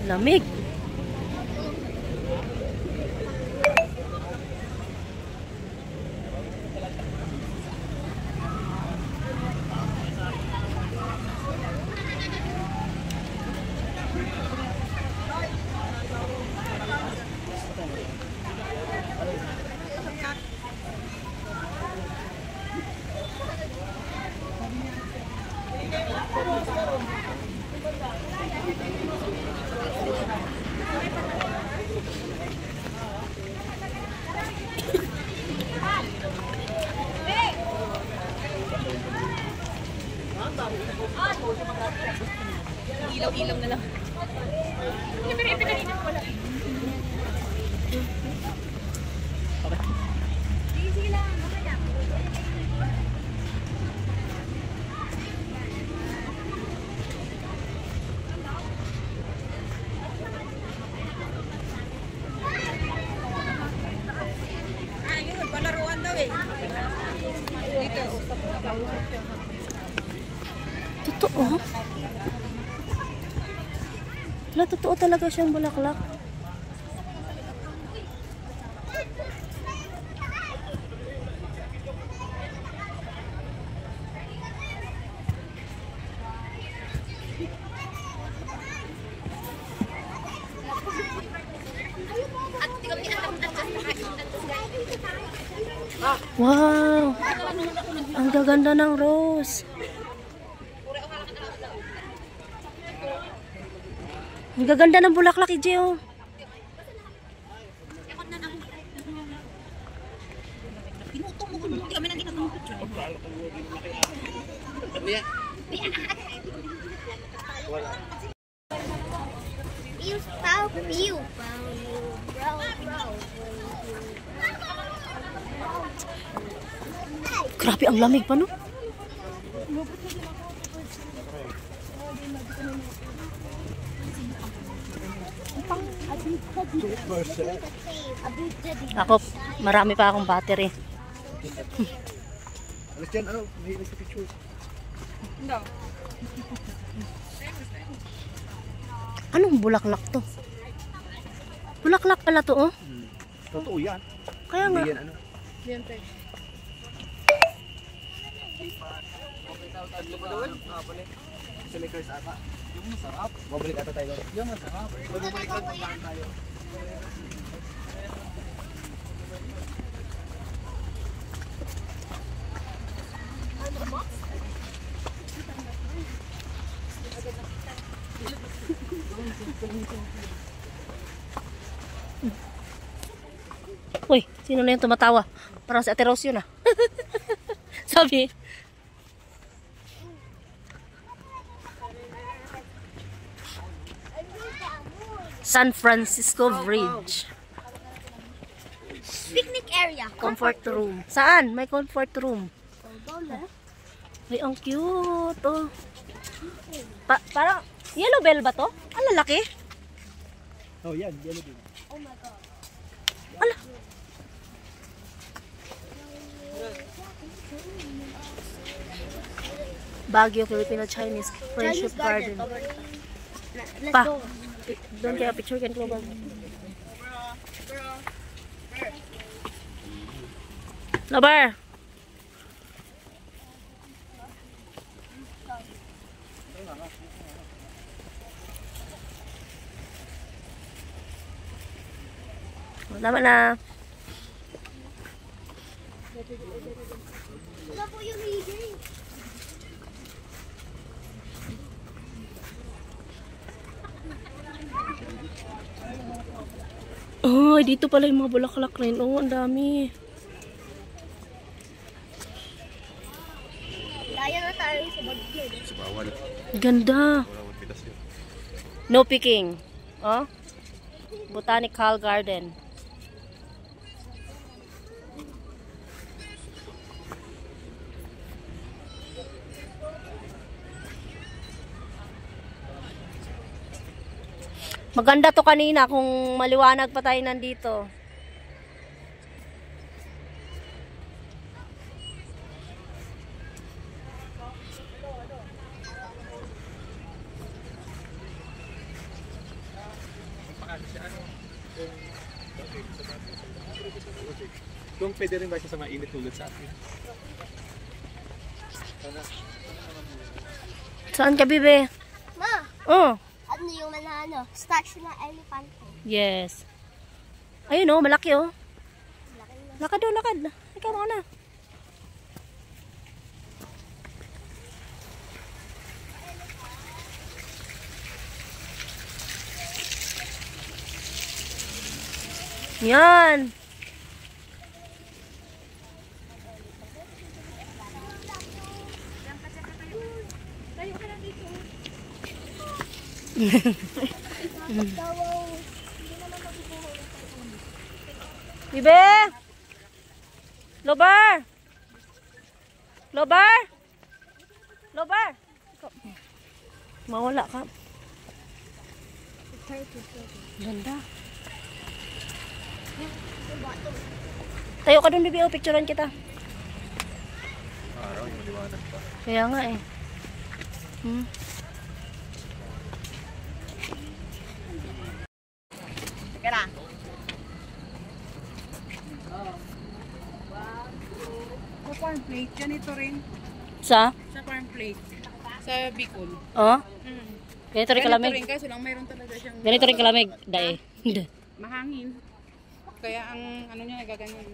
Lamig. Ilaw-ilaw na lang. Pero ipinanina ko wala. Sige lang. Ayun, palaruan daw eh. Dito. Totoo? Wala, totoo talaga siyang bulaklak. Wow! Ang gaganda ng rose. Ang gaganda ng bulaklak, EJ, oh. Grabe, ang lamig pa, no? Ako, marami pa akong battery. Alas dyan, ano? Mahilig sa picture. No. Anong bulaklak to? Bulaklak pala to, oh? Totoo yan. Kaya nga. Yan, ano? Yan, te. Sa Lakers ata. Yung masarap. Babalik ata tayo. Yung masarap. Babalik tayo. Uy, sino na yung tumatawa? Parang si Ate Rose yun, ah. Sabi. San Francisco Bridge. Picnic area. Comfort room. Saan? May comfort room. Ay, ang cute, oh. Parang, yellow bell ba to? Ang lalaki. Oh, yan. Yellow bell. Oh my God. Ala. Baguio, Filipino Chinese Friendship Garden. Let's Pa. go. Doon kaya picture kan global. Lover. Tama na. Wala po yung higay. Oh, dito pala yung mga bulaklak rin. Oh, ang dami. Laya na tayo sa bagyo. Sa bawal. Ganda. Wala pitas yun. No picking. Oh? Botanical Garden. Maganda to kanina kung maliwanag pa tayo nandito. Kung pwede rin ba siya sa mainit tulad sa atin? Saan ka, bibe? Ma, Oh, ano yung manano? Statue ng elephant. yes. Ayun oh, malaki oh. Laki na. Lakad oh, lakad. Ikaw mo na. Yan. Bibe! Lobar! Lobar! Lobar! Mawala ka. Ganda. Tayo ka dun, bibi. O, picturean kita. Araw, yung maliwanag pa. Kaya nga eh. Sa farm plate, ganito rin. Sa? Sa farm plate. Sa Bicol. Oh? Mm. Ganito rin Ganito kalamig. rin, kaso lang mayroon talaga siyang Ganito rin kalamig. Dae. mahangin. Kaya ang ano niya nagaganyan.